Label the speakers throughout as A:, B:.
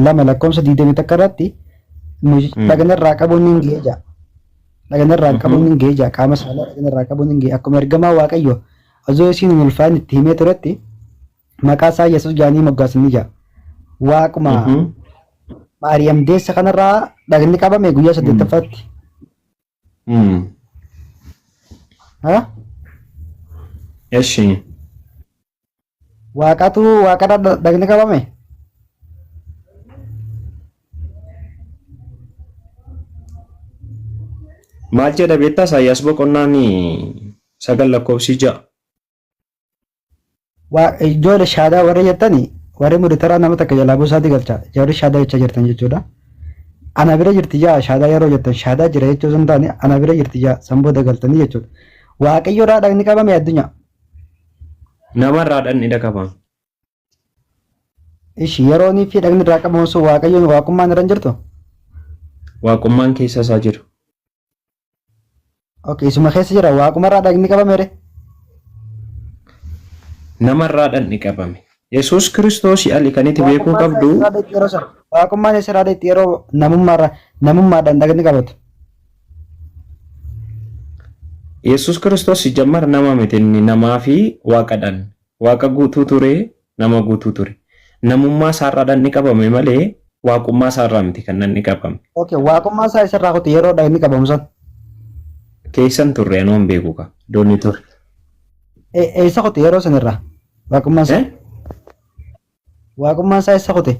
A: lama lakkoofsa 21 dhagna irraa qabuun hin geeja. Dhagna irraa qabuun hin geeja. Qaama saalaa dhagna irraa qabuun hin geeja. Akkuma ergamaa Waaqayyo osoo isiin hin ulfaan itti himee turetti maqaa isaa Yesuus jaanii moggaasni jaa. Waaquma Maariyaam deessa kanarraa dhagni qabame guyyaa 8ffaatti.
B: Eshi.
A: Waaqatu waaqadha dhagni qabame.
B: Maal jedha beektaa Isaayyaas boqonnaan 9 lakkoofsi 6.
A: Ijoollee shaadaa warra jettanii warri muditaraa nama takka jalaa buusaatti galcha. Jarri shaadaa jecha jirtan jechuudha. Ana bira jirti jaa shaadaa yeroo jettan shaadaa jira jechuu sun taane ana bira jirti jaa sanboota galtanii jechuudha. Waaqayyoodhaa dhagni qabame addunyaa.
B: Namarraa dhagni qabama.
A: Ishi yeroonii fi dhagni irraa qabamu sun Waaqayyoon waaqummaan irra hin jirtu?
B: Waaqummaan keessa isaa jiru.
A: Okay, isuma keessa jira waaqumarraa dhagni qabame.
B: Namarraa dhagni qabame. Yesuus Kiristoos ali kan itti beekuu qabdu.
A: Waaqummaan Israa'el itti yeroo namummaadhaan dhagni qabatu.
B: Yesuus Kiristoos jammar nama miti inni namaa fi waaqadhaan. Waaqa guutuu ture, nama guutuu ture. Namummaa isaarraa dhagni qabame malee waaqummaa isaarraa miti kan dhagni qabame.
A: Okay, waaqummaa isaa isarraa kutu yeroo dhagni qabamu san.
B: Keessan turre anoon beeku ka dooni turre.
A: Eessa kutu yeroo sanirraa waaqummaa isaa? Waaqummaan isaa eessa kute?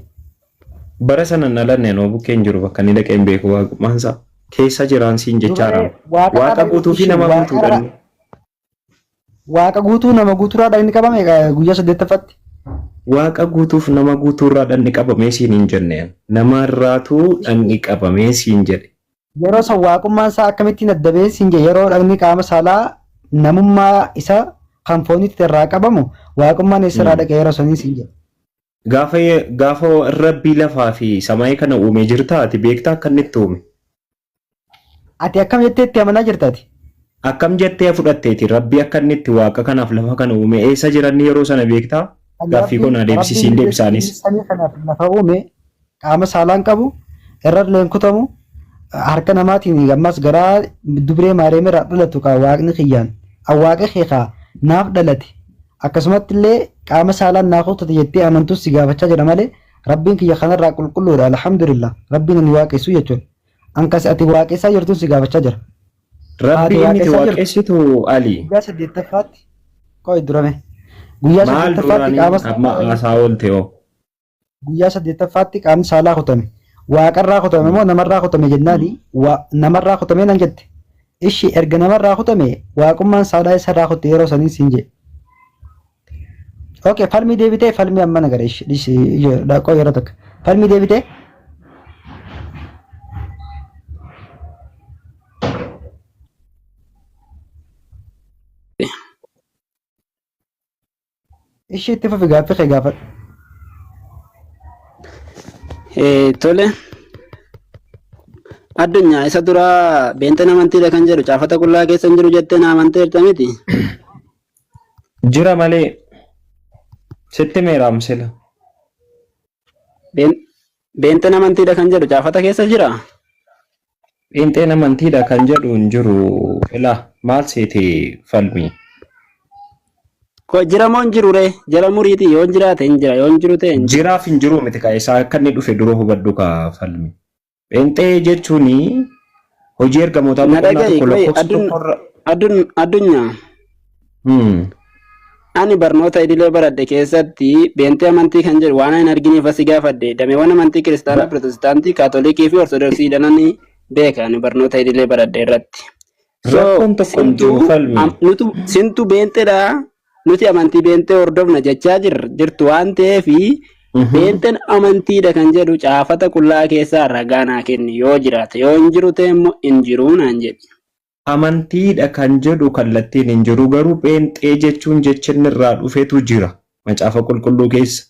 B: Bara sana nalanne anoo bukkeen jiru bakka inni dhaqeen beeku waaqummaan isaa keessa jiraan siin jechaadha. Waaqa guutuu fi nama guutuudhaan.
A: Waaqa guutuu nama guutuurraa dhagni qabame guyyaa 8ffaatti.
B: Waaqa guutuuf nama guutuurraa dhagni qabamee siin hin jenne. Namarraatu dhagni qabamee siin jedhe.
A: Yeroo san waaqummaan isaa akkamittiin adda ba'ee siin jedhe yeroo dhagni qaama saalaa namummaa isa kan foonitti irraa qabamu waaqummaan eessarraa dhaqee yeroo sanii siin jedhe.
B: Gaafa rabbii lafaa fi samaayii kana uume jirta ati beektaa akka inni itti uume.
A: Ati akkam jettee itti amanaa jirtaati?
B: Akkam jettee fudhatteeti rabbii akka inni itti waaqa kanaaf lafa kana uume eessa jiran yeroo sana beektaa? Gaaffii kun adeemsisiin deebisaanis.
A: Samii kanaaf lafa uume qaama saalaan qabu irra leenkutamu harka namaatiin ammas garaa dubree Maariyaam irraa dhalatu ka waaqni kiyyaan awwaaqa keekaa naaf dhalate. Akkasumatti illee qaama saalaan naa kutate jettee amantus si gaafachaa jira malee rabbiin kiyya kanarraa qulqulluudha alhamdulillah rabbiin ani waaqessu jechuudha. Ankas ati waaqessaa jirtuun si gaafachaa jira.
B: Rabbiin miti waaqessitu Ali.
A: Guyyaa 8ffaatti qo'i durame. Guyyaa 8ffaatti guyyaa 8ffaatti qaamni saalaa kutame. Waaqarraa kutame moo namarraa kutame jennaani namarraa kutame nan jette. Ishi erga namarraa kutame waaqummaan saalaa isarraa kutte yeroo sanii siin jedhe. Okay, falmi deebitee falmi amma nagara dhaqoo yeroo takka. Falmi deebitee. Ishi itti fufi gaaffii kee gaafadhu.
C: Tole. Addunyaa isa dura beenteen amantiidha kan jedhu caafata qullaa keessa hin jiru jettee na amanteerta miti.
B: Jira malee. Sitti meeraamsila.
C: Beenteen amantiidha kan jedhu caafata keessa jira?
B: Beenteen amantiidha kan jedhu hin jiru. Ilaa maal seeti falmi?
C: Ko jira moo hin jiru ree? Jala muriiti yoo jiraate hin jira yoo hin jiru ta'e hin
B: jiru. Jiraaf hin jiru miti kaa isaa akka inni dhufe dura hubadhu kaa falmi. Beentee jechuun hojii ergamootaa
C: addunyaa. Ani barnoota idilee baradhe keessatti beentee amantii kan jedhu waan hin arginiif asi gaafadhe dameewwan amantii kiristaanaa pirootestaantii kaatolikii fi ortodoksii dananii beeka ani barnoota idilee baradhe irratti. Sintu beenteedha nuti amantii beentee hordofna jechaa jirtu waan ta'eef beenteen amantiidha kan jedhu caafata qullaa keessaa ragaa naa kenni yoo jiraate yoo hin jiru ta'e immoo hin jiru naan jedhi.
B: Amantiidha kan jedhu kallattiin hin jiru garuu beentee jechuun jechinni irraa dhufetu jira macaafa qulqulluu keessa.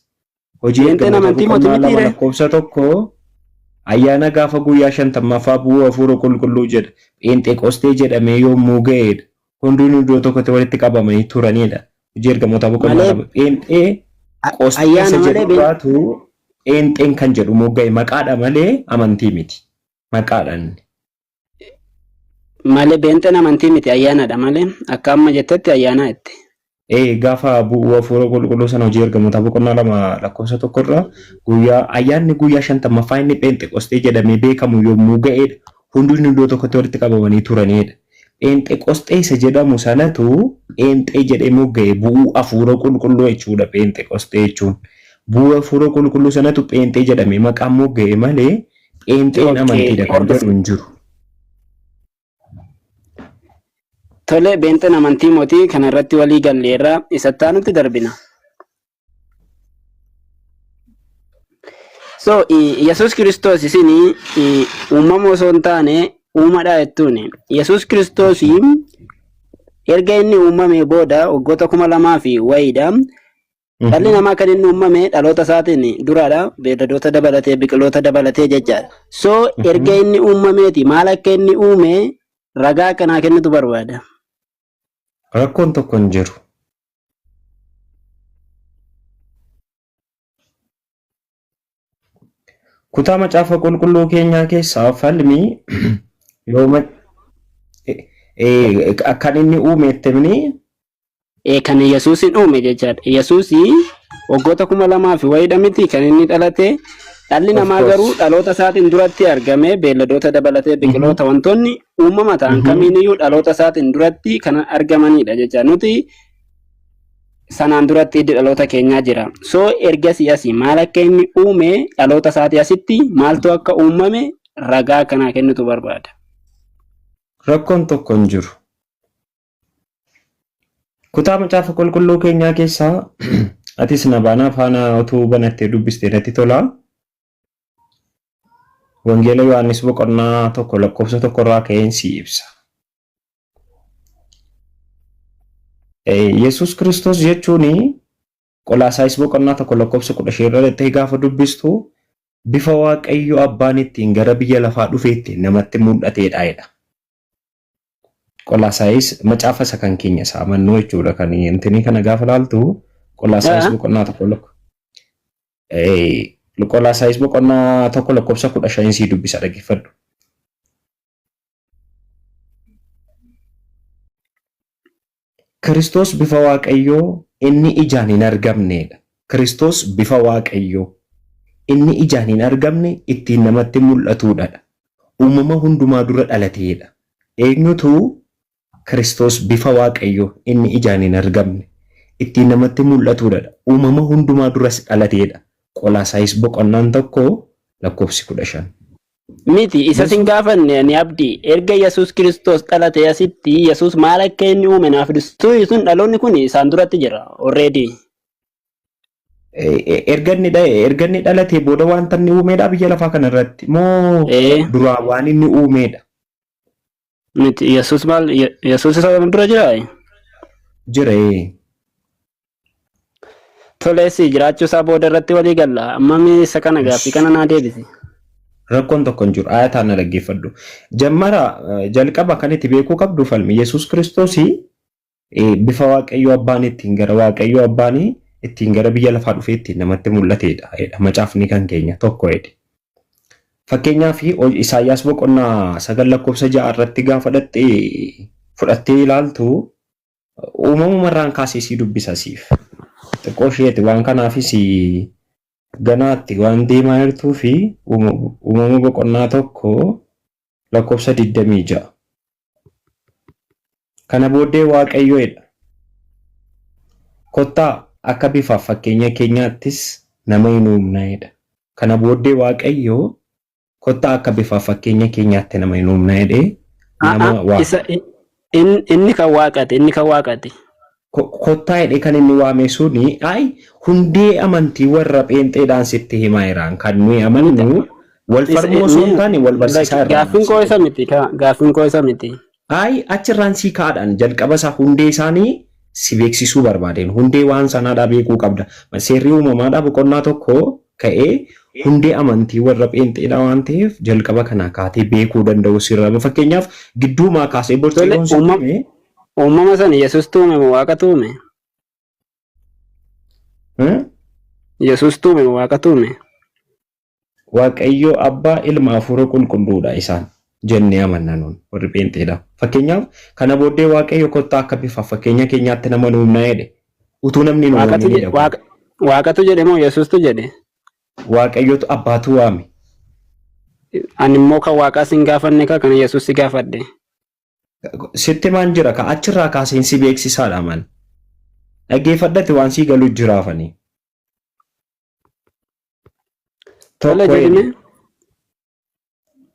B: Hojii ergamoota lakkoofsa tokko ayyaana gaafa guyyaa 50ffaa bu'uu hafuura qulqulluu jedha. Pheenxeqostee jedhamee yommuu ga'edha. Hundinuu iddoo tokkotti walitti qabamanii turanidha. Hojii ergamoota boqonnaa pheenxee qostee jedhu pheenxeen kan jedhu mogga'e maqaadha malee amantii miti. Maqaadhaan.
C: Malee pheenxeen amantii miti ayyaanadha malee akka amma jettetti ayyaana itti.
B: Gaafa bu'uura fuula qulqulluu sana hojii ergamoota boqonnaa 2 lakkoofsa 1 irraa ayyaanni guyyaa 50ffaa inni Pheenxeqostee jedhamee beekamu yommuu ga'edha. Hundinuu iddoo tokkotti walitti qabamanii turanidha. Pheenxeqostee isa jedhamu sanatu pheenxee jedhee mogga'e bu'uura hafuura qulqulluu jechuudha. Pheenxeqostee jechuun bu'uura hafuura qulqulluu sanatu pheenxee jedhamee maqaan mogga'e malee pheenxeen amantiidha kan jedhu hin jiru.
C: Tole pheenxeen amantii mootii kanarratti walii galleerra isatti nuti darbina. So Yesuus Kiristoos isin uumama osoo hin taane uumadha jettuun Yesuus Kiristoos erga inni uumamee booda waggoota 2000 fi wayiidha. Dhalli namaa kan inni uumame dhaloota isaatiin duraadha. Beelladoota dabalatee biqiloota dabalatee jechaadha. So erga inni uumameeti maal akka inni uume ragaa kanaa kennitu barbaada.
B: Rakkoon tokko hin jiru. Kutaa macaafa qulqulluu keenyaa keessaa falmi yooma kan inni uume jettamni
C: kan Yesuusin uume jechaadha. Yesuus waggoota 2000 fi wayiidha miti kan inni dhalate. Dhalli namaa garuu dhaloota isaatiin duratti argame beelladoota dabalatee biqiloota wantoonni uumama ta'an kamiiniyyuu dhaloota isaatiin duratti kan argamanidha jecha nuti sanaan duratti dhaloota keenyaa jira. So ergasii asii maal akka inni uume dhaloota isaatii asitti maaltu akka uumame ragaa kanaa kennitu barbaada.
B: Rakkoon tokko hin jiru. Kutaa macaafa qulqulluu keenyaa keessaa atis nabaanaa faana otuu banattee dubbistee irratti tola. Wangeela Yohaannis boqonnaa 1 lakkoofsa 1 irraa ka'een si ibsa. Yesuus Kiristoos jechuun Qolaasaayis boqonnaa 1 lakkoofsa 15 irratti gaafa dubbistu bifa Waaqayyo Abbaan ittiin gara biyya lafaa dhufeetti namatti mul'ateedha jedha. Qolaasaayis macaafa isa kan keenya isaa amannuu jechuudha kan intini kana gaafa laaltu Qolaasaayis boqonnaa 1 Qolaasaayis boqonnaa 1 lakkoofsa 15 si dubbisa dhaggeeffadhu. Kiristoos bifa Waaqayyoo inni ijaan hin argamneedha. Kiristoos bifa Waaqayyoo inni ijaan hin argamne ittiin namatti mul'atuudha. Uumama hundumaa dura dhalateedha. Eenyutu Kiristoos bifa Waaqayyoo inni ijaan hin argamne ittiin namatti mul'atuudha. Uumama hundumaa duras dhalateedha. Qolaasaayis boqonnaan 1 lakkoofsi 15.
C: Miti isa sin gaafanne ani abdii erga Yesuus Kiristoos dhalate asitti Yesuus maal akka inni uume naaf ibsitu sun dhaloonni kun isaan duratti jira already.
B: Erga inni dhalate booda wanta inni uumeedha biyya lafaa kana irratti moo duraa waan inni uumeedha.
C: Miti Yesuus maal Yesuus isa dura jira.
B: Jira.
C: Toleessi jiraachuu isaa booda irratti walii galla amma isa kana gaaffii kana naa deebisi.
B: Rakkoon tokko hin jiru ayataan na dhaggeeffadhu. Jalqaba kan itti beekuu qabdu falmi Yesuus Kiristoos bifa Waaqayyoo Abbaan ittiin gara Waaqayyoo Abbaan ittiin gara biyya lafaa dhufee ittiin namatti mul'ateedha. Macaafni kan keenya tokko jedhe. Fakkeenyaaf Isaayyaas boqonnaa 9 lakkoofsa 6 irratti gaafa fudhattee ilaaltu uumamumarraan kaasee si dubbisa siif. Xiqqoo isheeti waan kanaafis ganaatti waan deemaa jirtuu fi uumama boqonnaa 1 lakkoofsa 26. Kana booddee Waaqayyoodha. Kottaa akka bifaaf fakkeenya keenyaattis nama hin uumneedha. Kana booddee Waaqayyoo kottaa akka bifaaf fakkeenya keenyaatti nama hin uumne jedhee
C: inni kan waaqate.
B: Kottaa jedhee kan inni waame suni hundee amantii warra pheenxeedhaan sitti himaa jiraan kan nuyi amannu wal falmoo sun taane wal barsiisaa irraa.
C: Gaaffiin koo isa miti.
B: Achirraan si kaadhaan jalqaba isaa hundee isaanii si beeksisuu barbaadeen hundee waan sanaadhaa beekuu qabda. Seerri uumamaadhaa boqonnaa 1 ka'ee hundee amantii warra pheenxeedhaa waan ta'eef jalqaba kana kaatee beekuu danda'u sirra. Fakkeenyaaf gidduumaa kaasee borceeloon sun
C: uumama sana Yesuus tuume moo Waaqa tuume? Yesuus tuume moo Waaqa tuume?
B: Waaqayyo abbaa ilma hafuura qulqulluudha isaan jennee amanna nuun warri pheenxeedha. Fakkeenyaaf kana booddee waaqayyo kottaa akka bifa fakkeenya keenyaatti nama nuumna jedhe utuu namni
C: Waaqatu jedhe moo Yesuustu jedhe?
B: Waaqayyotu abbaatu waame.
C: Ani immoo kan Waaqaa sin gaafanne kan Yesuus si gaafadhe.
B: Sitti maan jira ka achirraa kaaseen si beeksisaadha man. Dhaggeeffadhate waan sii galu jiraafanii.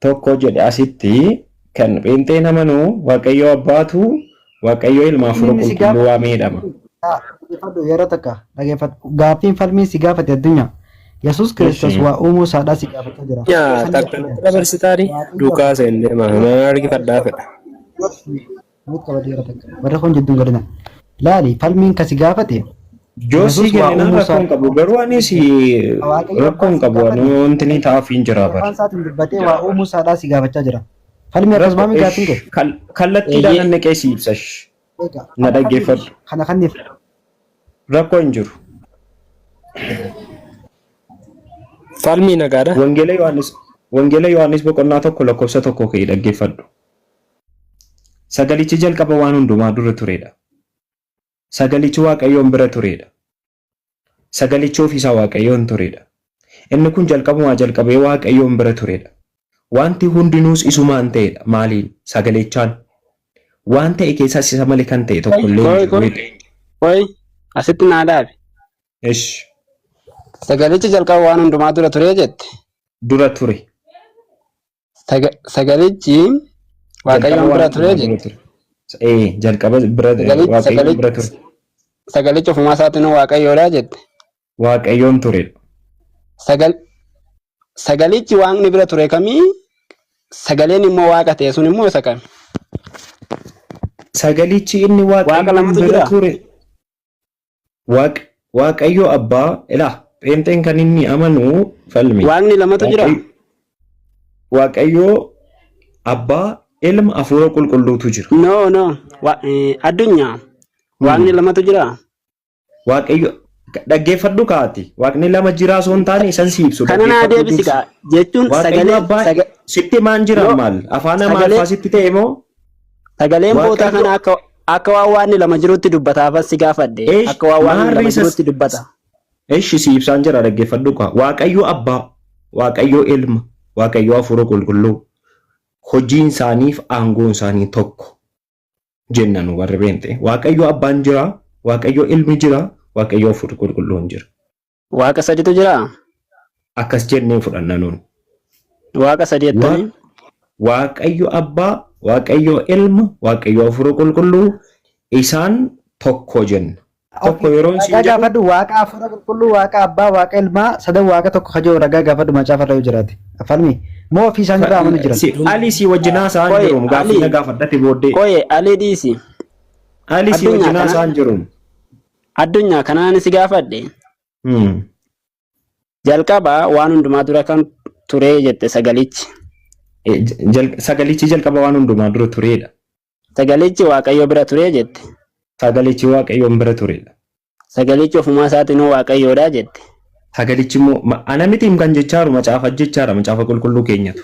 B: Tokko jedhe asitti kan pheenxeen amanuu Waaqayyo abbaatu Waaqayyo ilma hafuura qulqulluu waameedhama.
A: Yeroo takka dhaggeeffadhu gaaffiin falmii si gaafate addunyaa. Yesuus Kiristoos waa uumuu isaadhaa si gaafachaa jira.
D: Yaa takka dabarsitaari duukaa seenne maal argifadhaa fedha.
A: Warra kun jidduun godina. Laali falmiin kasi gaafate.
B: Joosii kennan rakkoon qabu garuu anis rakkoon qabu wanti ni ta'aaf hin jira bara.
A: Waan isaatiin dubbatee waa uumuu isaadhaa si gaafachaa jira. Falmii akkasumaa mi gaaffiin kee?
B: Kallattiidhaan naqee si ibsash. Na dhaggeeffadhu.
A: Kana kanniif.
B: Rakkoo hin jiru.
D: Falmii nagaadha.
B: Wangeela Yohaannis boqonnaa 1:1 ka'ee dhaggeeffadhu. Sagalichi jalqaba waan hundumaa dura turedha. Sagalichi Waaqayyoon bira turedha. Sagalichi ofiisaa Waaqayyoon turedha. Inni kun jalqabumaa jalqabee Waaqayyoon bira turedha. Wanti hundinuus isumaan ta'edha. Maaliin? Sagalichaan. Waan ta'e keessaas isa malee kan ta'e tokko illee hin jiru.
C: Woy, asitti naa dhaabe.
B: Ish.
C: Sagalichi jalqaba waan hundumaa dura ture jette.
B: Dura ture.
C: Sagalichi Waaqayyoon bira ture jette.
B: Jalqaba Waaqayyoon bira ture.
C: Sagalichi ofumaa isaatiin Waaqayyoodha jette.
B: Waaqayyoon turedha.
C: Sagalichi Waaqni bira ture kamii? Sagaleen immoo Waaqa ta'e sun immoo isa kami?
B: Sagalichi inni Waaqayyoon bira ture. Waaqayyo abbaa ilaa pheenxeen kan inni amanu falmi.
C: Waaqni lamatu jira.
B: Waaqayyo abbaa ilma hafuura qulqulluutu jira.
C: No. Addunyaa. Waaqni lamatu jira.
B: Waaqayyo dhaggeeffadhu kaati. Waaqni lama jira osoo hin taane isan si ibsu.
C: Kana naa deebisi kaa jechuun sagalee
B: sitti maan jira maal? Afaan Amaariffaa sitti ta'e moo?
C: Sagaleen bootaa kana akka waan waanni lama jirutti dubbataafas si gaafadhe. Akka waan waanni lama jirutti dubbata.
B: Eeshi si ibsaan jira dhaggeeffadhu kaa. Waaqayyo abbaa, Waaqayyo ilma, Waaqayyo hafuura qulqulluu. Hojiin isaaniif aangoon isaanii tokko jennan warri pheenxee. Waaqayyo abbaan jira, Waaqayyo ilmi jira, Waaqayyo hafuurri qulqulluun jira.
C: Waaqa saditu jira.
B: Akkas jennee fudhanna nuun.
C: Waaqa sadi jettanii.
B: Waaqayyo abbaa, Waaqayyo ilma, Waaqayyo hafuura qulqulluu isaan tokko jenna. Tokko yeroo isin
A: jedhu gaafadhu Waaqa hafuura qulqulluu, Waaqa abbaa, Waaqa ilmaa sadan Waaqa tokko kajoo ragaa gaafadhu macaafarra yoo jiraate. Falmi moo ofii isaan irraa amanu jiran.
B: Ali si wajjinaa isaan jiruun gaaffii gaafadhate booddee.
C: Koye Ali dhiisi.
B: Ali si wajjinaa isaan jiruun.
C: Addunyaa kanaan si gaafadhe. Jalqaba waan hundumaa dura kan ture jette sagalichi.
B: Sagalichi jalqaba waan hundumaa dura turedha.
C: Sagalichi Waaqayyo bira ture jette.
B: Sagalichi Waaqayyoon bira turedha.
C: Sagalichi ofumaa isaatiin Waaqayyoodha jette.
B: Sagalichi immoo ana mitiim kan jechaaru macaafa jechaara macaafa qulqulluu keenyatu.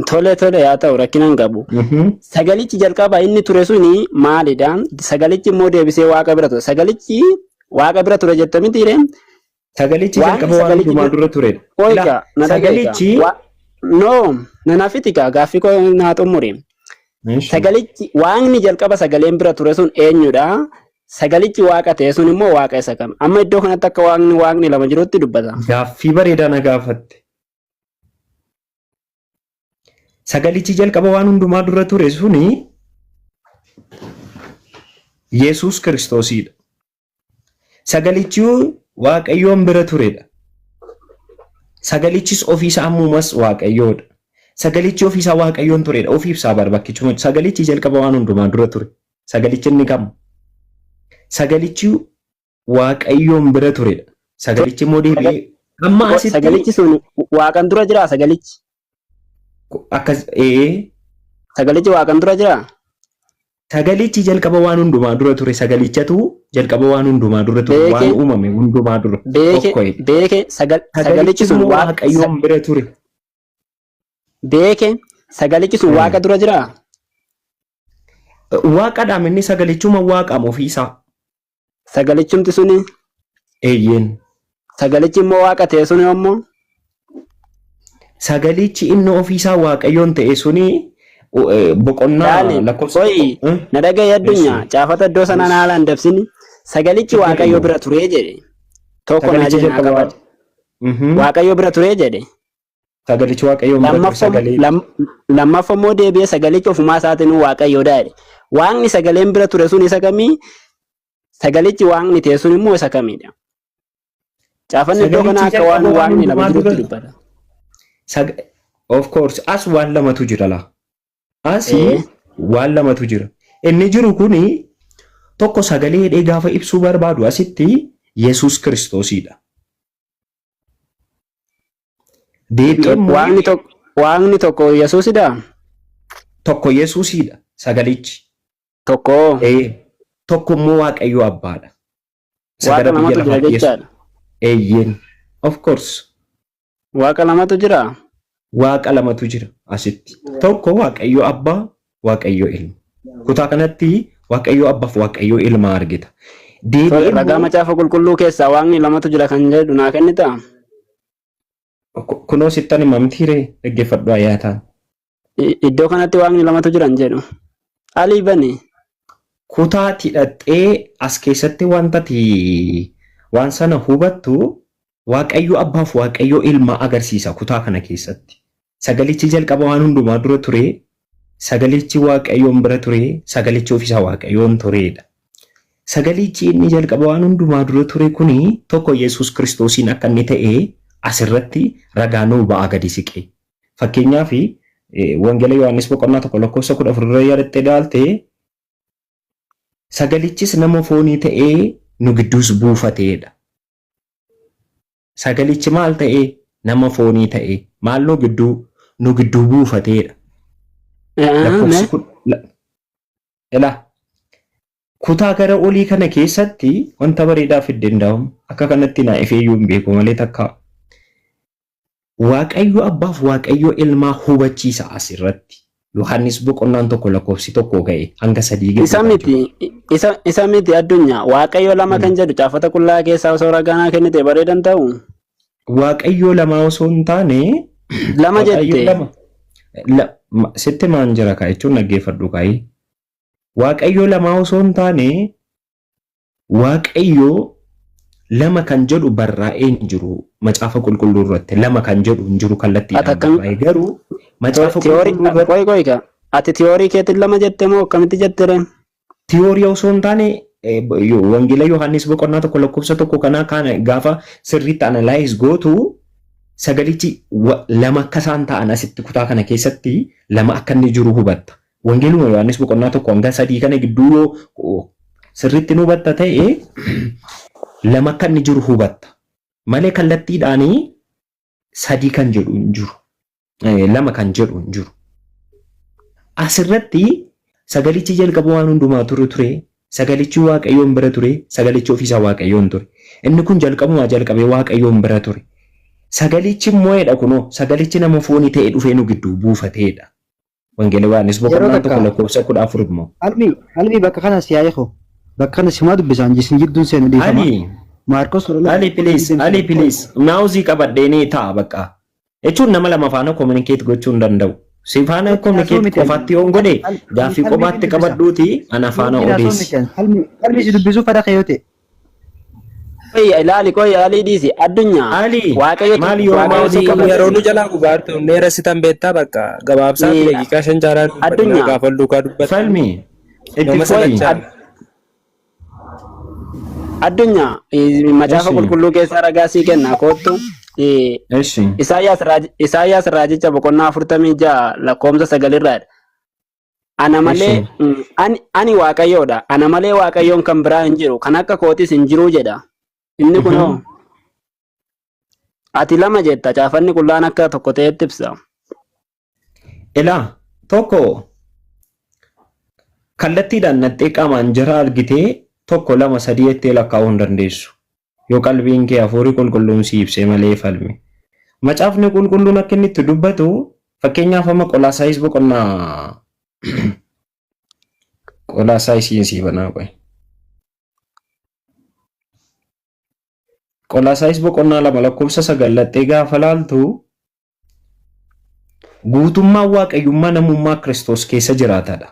C: Tole yaa ta'u rakkinaan qabu. Sagalichi jalqaba inni ture suni maalidha? Sagalichi immoo deebisee Waaqa bira ture. Sagalichi Waaqa bira ture jette mitiire?
B: Sagalichi jalqaba waan hundumaa dura turedha.
C: Sagalichi no nanafitika gaaffii koo naa xumuri. Sagalichi Waaqni jalqaba sagaleen bira ture sun eenyudha? Sagalichi Waaqa ta'e sun immoo Waaqa isa kam? Amma iddoo kanatti akka Waaqni lama jirutti dubbata.
B: Gaaffii bareedaa na gaafatte. Sagalichi jalqaba waan hundumaa dura ture suni Yesuus Kiristoosidha. Sagalichi Waaqayyoon bira turedha. Sagalichis ofiisaa ammumas Waaqayyoodha. Sagalichi ofiisaa Waaqayyoon turedha. Ofiisaa barbaachisu sagalichi jalqaba waan hundumaa dura ture. Sagalichi inni kam? Sagalichi Waaqayyoon bira turedha. Sagalichi immoo deebi'ee amma asitti
C: sagalichi sun Waaqan dura jira sagalichi.
B: Akkas
C: Sagalichi Waaqan dura jira.
B: Sagalichi jalqaba waan hundumaa dura ture. Sagalichatu jalqaba waan hundumaa dura ture. Waan uumame hundumaa dura.
C: Beeke sagalichi sun
B: Waaqayyoon bira ture.
C: Beeke sagalichi sun waaqa dura jira.
B: Waaqadhaam inni sagalichuma waaqaam ofiisaa.
C: Sagalichumti suni.
B: Eeyyeen.
C: Sagalichi immoo waaqa ta'e suni ammoo.
B: Sagalichi inni ofiisaa waaqayyoon ta'e suni boqonnaa
C: lakkoofsa. Na dhagaye addunyaa caafata iddoo sanaan haalaan dabsini. Sagalichi waaqayyo bira turee jedhe. Tokko naa jedhe naa qabadhe. Waaqayyo bira turee jedhe.
B: Sagalichi waaqayyoon bira ture sagalee.
C: Lammaffaa immoo deebi'ee sagalichi ofumaa isaatiin waaqayyoodha jedhe. Waaqni sagaleen bira ture sun isa kamii? Sagalichi waaqni ta'e sun immoo isa kamiidha? Caafanni iddoo kana akka waan waaqni lama jirutti dubbata.
B: Of course as waan lamatu jira laa. Asii waan lamatu jira. Inni jiru kuni tokko sagalee hidhee gaafa ibsuu barbaadu asitti Yesuus Kiristoosidha.
C: Waaqni tokko Yesuusidha?
B: Tokko Yesuusidha sagalichi. Tokko immoo Waaqayyo Abbaadha.
C: Waaqa lamatu jira jechaadha.
B: Eeyyeen. Of course.
C: Waaqa lamatu jira?
B: Waaqa lamatu jira asitti. Tokko Waaqayyo Abbaa, Waaqayyo Ilma. Kutaa kanatti Waaqayyo Abbaaf Waaqayyo Ilma argita.
C: Ragaa macaafa qulqulluu keessaa waaqni lamatu jira kan jedhu naa kennitaa?
B: Kunoo sittan himamtiiree dhaggeeffadhu ayyaataan.
C: Iddoo kanatti waaqni lamatu jiran jedhu. Alii bani?
B: Kutaa tidhaxxee as keessatti waan sana hubattu Waaqayyo Abbaaf Waaqayyo Ilma agarsiisa kutaa kana keessatti. Sagalichi jalqaba waan hundumaa dura ture. Sagalichi Waaqayyoon bira ture. Sagalichi ofiisaa Waaqayyoon turedha. Sagalichi inni jalqaba waan hundumaa dura ture kuni tokko Yesuus Kiristoosiin akka inni ta'e asirratti ragaa nuu ba'aa gadi siqe. Fakkeenyaaf Wangeela Yohaannis boqonnaa 1:14 yaadattee ilaalte sagalichis nama foonii ta'ee nu gidduus buufateedha. Sagalichi maal ta'ee nama foonii ta'ee maal nu gidduu buufateedha. Kutaa gara olii kana keessatti wanta bareedaa fidde danda'amu akka kanatti naa ifeeyyuu hin beeku malee takka Waaqayyo Abbaaf Waaqayyo Ilmaa hubachiisa asirratti. Yohaannis boqonnaan 1:1 ga'e hanga 3 ga'e.
C: Isa miti addunyaa Waaqayyo lama kan jedhu caafata qullaa keessaa osoo ragaa kennite bareedan ta'u.
B: Waaqayyo lama osoo hin taane
C: lama jette.
B: Sitti maan jira kaa jechuun dhaggeeffadhu kaayii. Waaqayyo lama osoo hin taane Waaqayyo lama kan jedhu barraa'ee hin jiru macaafa qulqulluu irratti lama kan jedhu hin jiru kallattiidhaan barraa'ee garuu macaafa qulqulluu
C: irratti. Ati tiyoorii keetiin lama jette moo akkamitti jette?
B: Tiyoorii osoo hin taane Wangeela Yohaannis boqonnaa 1:1 kana gaafa sirriitti analaayiz gootu sagalichi lama akka isaan ta'an asitti kutaa kana keessatti lama akka inni jiru hubatta. Wangeeluma Yohaannis boqonnaa 1-3 kana gidduu yoo sirriitti nu hubatta ta'e lama akka inni jiru hubatta. Malee kallattiidhaan 3 kan jedhu hin jiru. 2 kan jedhu hin jiru. Asirratti sagalichi jalqaba waan hundumaa ture. Sagalichi Waaqayyoon bira ture. Sagalichi ofiisaa Waaqayyoon ture. Inni kun jalqabumaa jalqabee Waaqayyoon bira ture. Sagalichi immoo jedha kunoo sagalichi nama foonii ta'ee dhufee nu gidduu buufateedha. Wangeela Yohaannis boqonnaa 1:14 immoo.
A: Almi bakka kana siyaayee bakka kana simaa dubbisaan jisin jidduun seenu dhiifama. Maarkos
B: Ali please maawuzii qabadheenii ta'a bakka. Jechuun nama lama faana communicate gochuu hin danda'u. Si faana communicate qofaatti yoo godhe gaaffii qofaatti qabadhuuti ana faana odeessi.
A: Almi si dubbisuu fadha kayote.
C: Ilaali koi Ali diisi addunyaa
D: Waaqayyo maali yoo maawuzii yeroo nu jalaa gubaartu neera sitan beektaa bakka gabaabsaa daqiiqaa 5 jaaraan
C: addunyaa
D: gaafal duukaa dubbata.
B: Falmi itti foyi.
C: Addunyaa macaafa qulqulluu keessaa ragaa sii kenna koottu. Isaayyaas raajicha boqonnaa 46 lakkoomsa 9 irraadha. Ana malee ani Waaqayyoodha. Ana malee Waaqayyoon kan biraa hin jiru. Kan akka kootis hin jiru jedha. Inni kunoo ati lama jetta caafanni qullaan akka tokko ta'etti ibsa.
B: Ilaa tokko kallattiidhaan naxxee qaamaan jara argitee tokko lama sadii jettee lakkaa'uu hin dandeessu. Yoo qalbiin kee hafuurri qulqulluun si ibsee malee falme. Macaafni qulqulluun akka inni itti dubbatu fakkeenyaaf amma Qolaasaayis boqonnaa Qolaasaayisiin sii banaa qoy. Qolaasaayis boqonnaa 2 lakkoofsa 9 laxxee gaafa laaltu guutummaa waaqayyummaa namummaa Kiristoos keessa jiraatadha.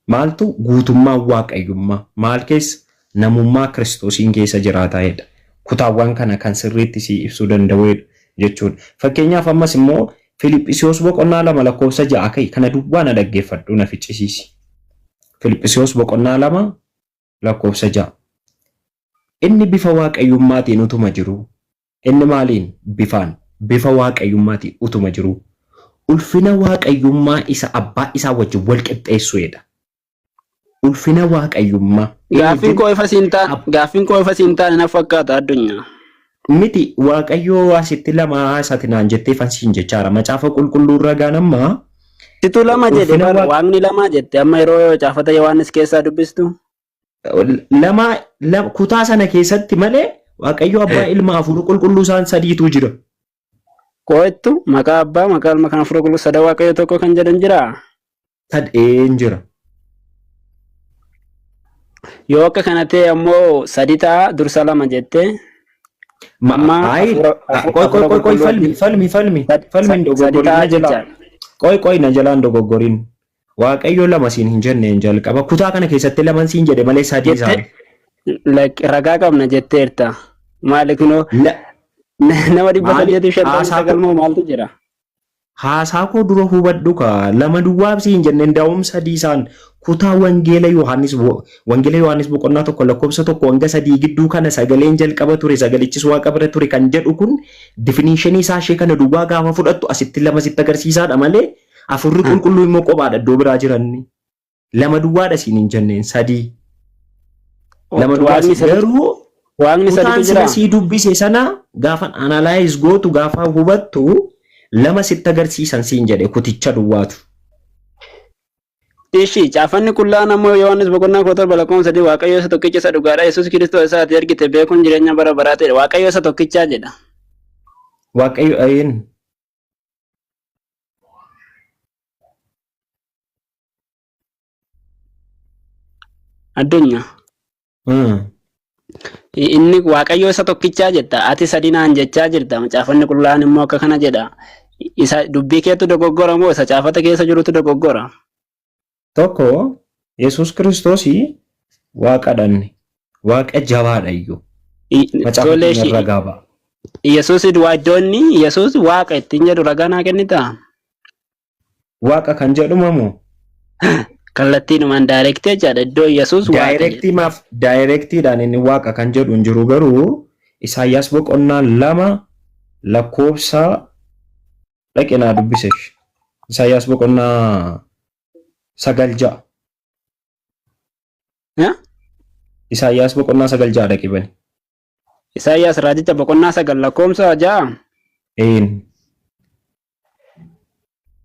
B: Maaltu guutummaa waaqayyummaa maal keessa namummaa Kiristoosiin keessa jiraataedha. Kutaawwan kana kan sirriitti si ibsuu danda'udha jechuudha. Fakkeenyaaf ammas immoo Filiphisiyoos boqonnaa 2 lakkoofsa 6 kai kana duwwaa na dhaggeeffadhu na ficcisiisi. Filiphisiyoos boqonnaa 2 lakkoofsa 6. Inni bifa waaqayyummaatiin utuma jiru. Inni maaliin bifaan bifa waaqayyummaatiin utuma jiru. Ulfina waaqayyummaa isa abbaa isaa wajjin wal qixxeessuudha. Ulfina waaqayyummaa.
C: Gaaffin koo ifa siintaan na fakkaata addunyaa.
B: Miti waaqayyoo asitti lama isaati naan jettee fansiin jechaara. Macaafa qulqulluu ragaan amma.
C: Situ lama jedhe waaqni lama jette amma yeroo caafata Yohaannis keessaa dubbistu.
B: Lama kutaa sana keessatti malee waaqayyo abbaa ilma hafuura qulqulluu isaan sadiitu jira.
C: Qo'ettu maqaa abbaa maqaa ilma kan hafuura qulqulluu sada waaqayyo tokko kan jedhan jira.
B: Sadeen jira.
C: Yoo akka kana ta'e ammoo sadi ta'a dursa lama jette.
B: Falmi na jalaan dogoggorin. Waaqayyo lama siin hin jenne hin jalqaba. Kutaa kana keessatti lama siin jedhe malee sadii isaanii.
C: Ragaa qabna jetteerta. Maali kunoo nama 859 moo maaltu jira?
B: Haasaa koo dura hubadhu ka lama duwwaaf siin jenne ndaa'um sadii isaan kutaa wangeela Yohaannis boqonnaa 1 lakkoofsa 1 hanga 3 gidduu kana sagaleen jalqaba ture sagalichis waaqa bira ture kan jedhu kun definition isaa ishee kana duwwaa gaafa fudhattu asitti lama sitti agarsiisaadha malee hafuurri qulqulluu immoo kophaadha iddoo biraa jiranni. Lama duwwaadha siin hin jenneen sadii. Lama duwwaadha garuu
C: waaqni sadiitu jira.
B: Sii dubbise sana gaafa analyze gootu gaafa hubattu lama sitti agarsiisan siin jedhe kuticha duwwaatu.
C: Ishi caafanni qullaan ammoo Yohaannis boqonnaa 7 lakkoofsa 3 waaqayyo isa tokkicha isa dhugaadha Yesuus Kiristoos isaati ergite beekuun jireenya bara baraa ta'e waaqayyo isa tokkichaa jedha.
B: Waaqayyo ayin.
C: Addunyaa. Inni waaqayyo isa tokkichaa jetta ati sadinaan jechaa jirta caafanni qullaan immoo akka kana jedha. Isa dubbii keetu dogoggora moo isa caafata keessa jirutu dogoggora?
B: Tokko Yesuus Kiristoos waaqadhanne waaqa jabaadha iyyuu. Macaafa ragaa ba'a.
C: Yesuus iddoonni Yesuus waaqa ittiin jedhu ragaa naa kennita.
B: Waaqa kan jedhumaa moo?
C: Kallattiinumaan daayirektii jedha iddoo Yesuus
B: waaqa. Daayirektiidhaan inni waaqa kan jedhu hin jiru garuu Isaayyaas boqonnaa 2 lakkoofsa dhaqinaa dubbise. Isaayyaas boqonnaa 9. Isaayyaas boqonnaa 9 dhaqibani.
C: Isaayyaas raajicha boqonnaa 9 lakkoofsa 6.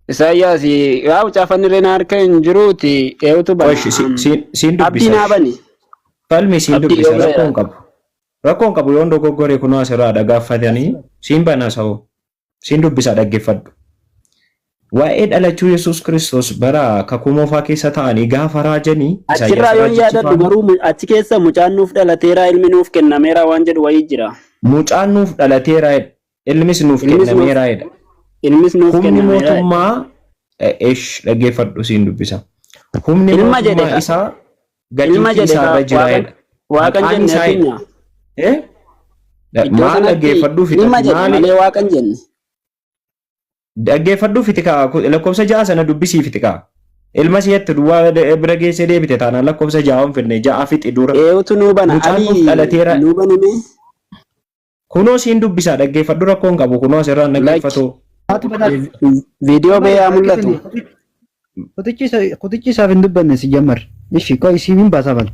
C: Isaayyaas yaa caafanni reena harka hin jiruuti eewutu bana.
B: Siin dubbisa. Falmi siin dubbisa rakkoon qabu. Rakkoon qabu yoon dogoggore kunoo asirraa dhagaaffatanii siin bana sa'u. Siin dubbisa dhaggeeffadhu. Waa'ee dhalachuu Yesuus Kiristoos bara kakuu moofaa keessa ta'anii gaafa raajanii
C: achirraa yoon yaadadhu garuu achi keessa mucaan nuuf dhalateera ilmi nuuf kennameera waan jedhu wayii jira.
B: Mucaan nuuf dhalateera ilmis nuuf kennameera jedha.
C: Ilmis nuuf
B: kennameera. Humni mootummaa dhaggeeffadhu siin dubbisa. Humni mootummaa isaa gatiittii isaarra jira jedha.
C: Waaqan jenne addunyaa.
B: Maal dhaggeeffadhuu fiti
C: malee waaqan jenne.
B: Dhaggeeffadhuu fiti lakkoofsa 6 sana dubbisii fiti ilma si'atti duwwaa bira geessee deebite taanaan lakkoofsa 6 on finne 6 fixi dura.
C: Eewutu nuu bana
B: adii nuu banime. Kunoo siin dubbisaa dhaggeeffadhu rakkoon qabu kunoo asirraan dhaggeeffatu.
C: Viidiyoo bee mul'atu.
A: Kutichi isaaf hin dubbanne si jammar. Ishi koo isii hin baasaman.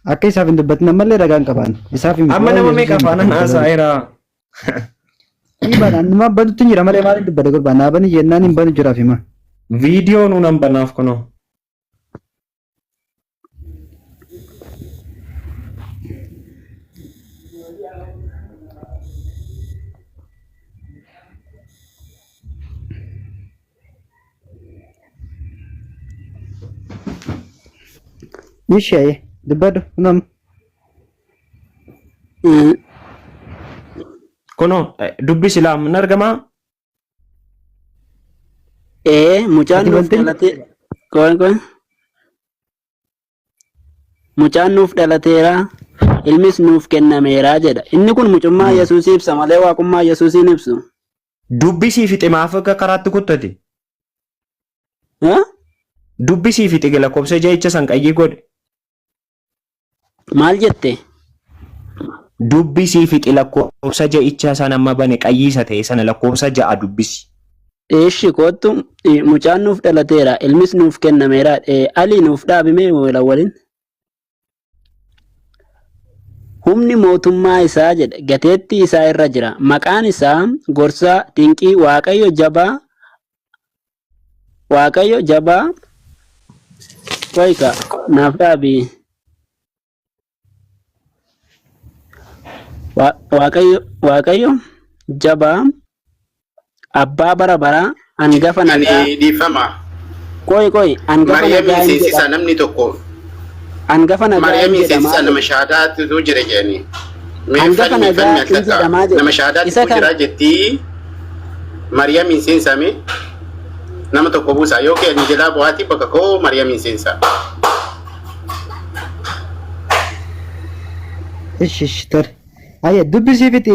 A: Akka isaaf hin dubbatin ammallee ragaan qaban. Isaaf hin
B: amma nama meeqa afaan haasaa'eera.
A: Ibadan nama banutti jira malee maaliin dubbate gurbaan dhaabanii jennaan hin banu jiraaf hima.
B: Viidiyoo nuun hambanaaf kunoo.
A: Ishee dubbadhu nam.
B: Kuno dubbi silaam nargama.
C: Mucaan nuuf dhalatee koon mucaan nuuf dhalateera ilmis nuuf kennameera jedha. Inni kun mucummaa Yesuusii ibsa malee waaqummaa Yesuusiin ibsu.
B: Dubbi sii fixe maaf akka karaatti kuttati? Dubbi sii fixe lakkoofsa ja'icha san qayyii godhe.
C: Maal jette?
B: Dubbi sii fixe lakkoofsa ja'icha san amma bane qayyiisa ta'e sana lakkoofsa ja'a dubbisi.
C: Eeshi kootu mucaan nuuf dhalateera ilmis nuuf kennameera alii nuuf dhaabime wala waliin. Humni mootummaa isaa jedha gateetti isaa irra jira maqaan isaa gorsaa dinqii waaqayyo jabaa wayka naaf dhaabi waaqayyo jabaa abbaa bara bara hangafa nagaa
E: dhiifama.
C: Koy hangafa nagaa
E: seensisa namni tokko.
C: Hangafa nagaa
E: Mariyamin seensisa nama shahaadaatu jira jedhanii.
C: Hangafa nagaa jedhamaa jedha.
E: Nama shahaadaatu jira jettii Mariyamin seensame nama tokko buusa yookiin ani jedhaa bu'aati bakka koo Mariyamin seensa.
A: Ishi tar. Ayya dubbisii fiti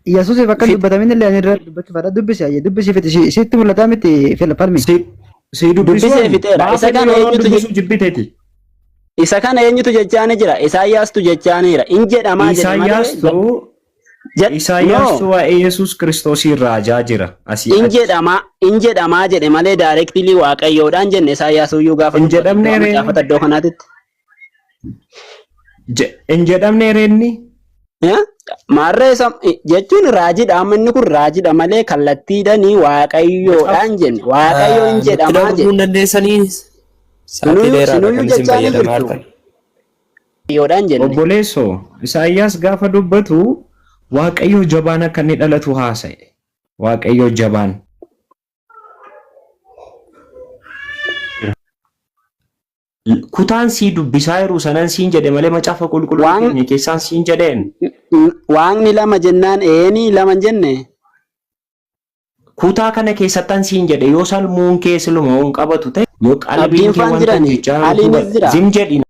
A: Yesuus bakka dubbatamin illee ani irra dubbachuu fadha dubbisi ayya dubbisii fiti sitti mul'ataa miti falmi.
B: Si dubbisee
C: fiteera isa kana eenyutu
B: jibbiteeti.
C: Isa kana eenyutu jechaani jira Isaayyaastuu jechaaniira in jedhamaa
B: Isaayyaastuu waa'ee Yesuus Kiristoosii raajaa jira asii.
C: In jedhamaa jedhe malee daayireektilii waaqayyoodhaan jenne Isaayyaasuuyyuu gaafa
B: in jedhamne
C: gaafata iddoo kanaatitti.
B: In jedhamne reenni.
C: Maarree jechuun raajidha amma inni kun raajidha malee kallattiidhanii waaqayyoodhaan jenne waaqayyo in jedhamaa jedhe. Sinuyyuu jechaanii jirtu.
B: Obboleesso Isaayyaas gaafa dubbatu waaqayyo jabaan akka inni dhalatu haasa'e. Waaqayyo jabaan. Kutaan sii dubbisaa jiru sanan siin jedhe malee macaafa qulqulluu keenya keessaan siin jedheen.
C: Waaqni lama jennaan lama jenne.
B: Kutaa kana keessattan siin jedhe yoo salmuun kee siluma qabatu ta'e yoo qalbiin kee wanta jechaa zim jedhina.